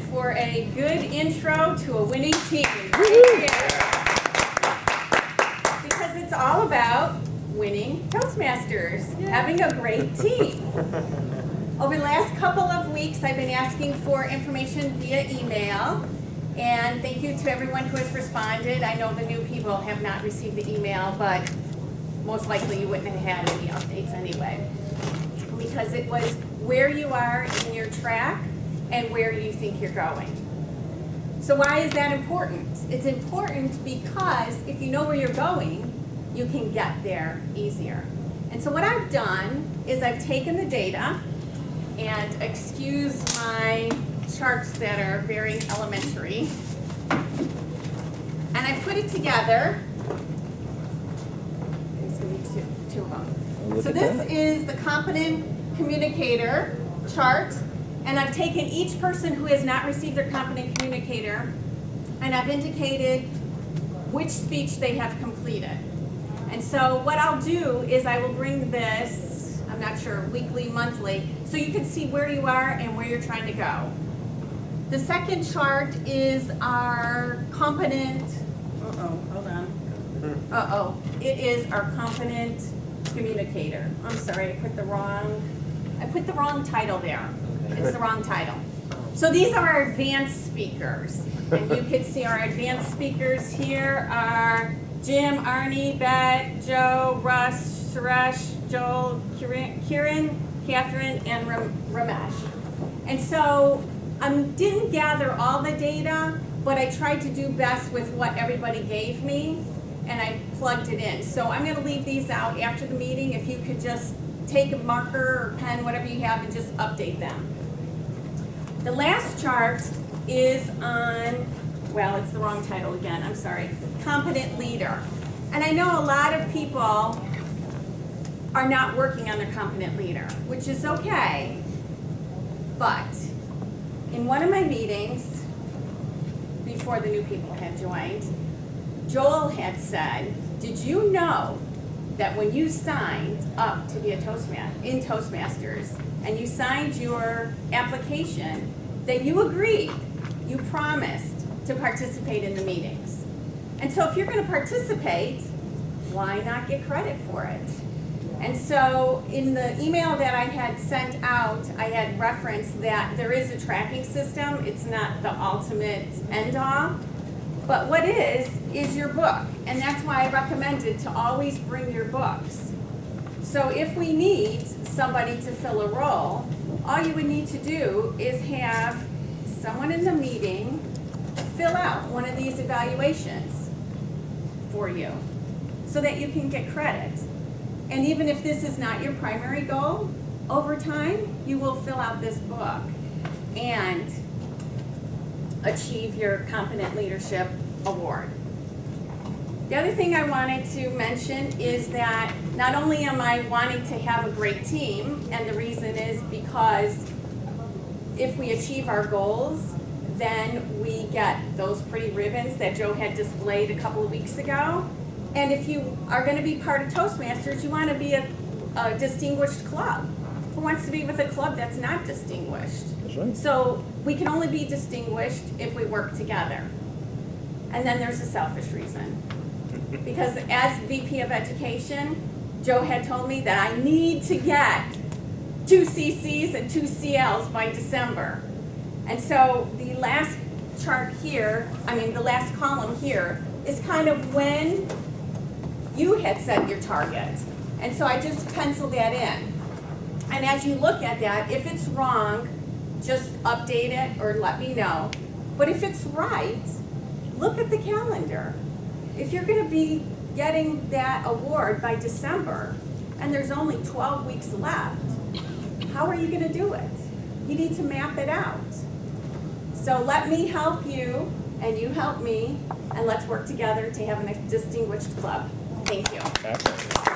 for a good intro to a winning team. Right here. Because it's all about winning Toastmasters, having a great team. Over the last couple of weeks, I've been asking for information via email, and thank you to everyone who has responded. I know the new people have not received the email, but most likely you wouldn't have had any updates anyway, because it was where you are in your track and where you think you're going. So why is that important? It's important because if you know where you're going, you can get there easier. And so what I've done is I've taken the data, and excuse my charts that are very elementary, and I put it together. There's going to be two of them. So this is the competent communicator chart, and I've taken each person who has not received their competent communicator, and I've indicated which speech they have completed. And so what I'll do is I will bring this, I'm not sure, weekly, monthly, so you can see where you are and where you're trying to go. The second chart is our competent, hold on. It is our competent communicator. I'm sorry, I put the wrong title there. It's the wrong title. So these are our advanced speakers. And you can see our advanced speakers here are Jim, Arnie, Bet, Joe, Russ, Suresh, Joel, Kieran, Catherine, and Ramesh. And so I didn't gather all the data, but I tried to do best with what everybody gave me, and I plugged it in. So I'm going to leave these out after the meeting. If you could just take a marker or pen, whatever you have, and just update them. The last chart is on, well, it's the wrong title again, I'm sorry, competent leader. And I know a lot of people are not working on their competent leader, which is okay. But in one of my meetings, before the new people had joined, Joel had said, did you know that when you signed up to be a Toastmasters, and you signed your application, that you agreed, you promised to participate in the meetings. And so if you're going to participate, why not get credit for it? And so in the email that I had sent out, I had referenced that there is a tracking system. It's not the ultimate end-all. But what is your book. And that's why I recommended to always bring your books. So if we need somebody to fill a role, all you would need to do is have someone in the meeting fill out one of these evaluations for you so that you can get credit. And even if this is not your primary goal, over time, you will fill out this book and achieve your Competent Leadership Award. The other thing I wanted to mention is that not only am I wanting to have a great team, and the reason is because if we achieve our goals, then we get those pretty ribbons that Joe had displayed a couple of weeks ago. And if you are going to be part of Toastmasters, you want to be a distinguished club. Who wants to be with a club that's not distinguished? That's right. So we can only be distinguished if we work together. And then there's a selfish reason. Because as VP of Education, Joe had told me that I need to get 2 CCs and 2 CLs by December. And so the last chart here, the last column here, is kind of when you had set your target. And so I just penciled that in. And as you look at that, if it's wrong, just update it or let me know. But if it's right, look at the calendar. If you're going to be getting that award by December, and there's only 12 weeks left, how are you going to do it? You need to map it out. So let me help you, and you help me, and let's work together to have a distinguished club. Thank you. Excellent.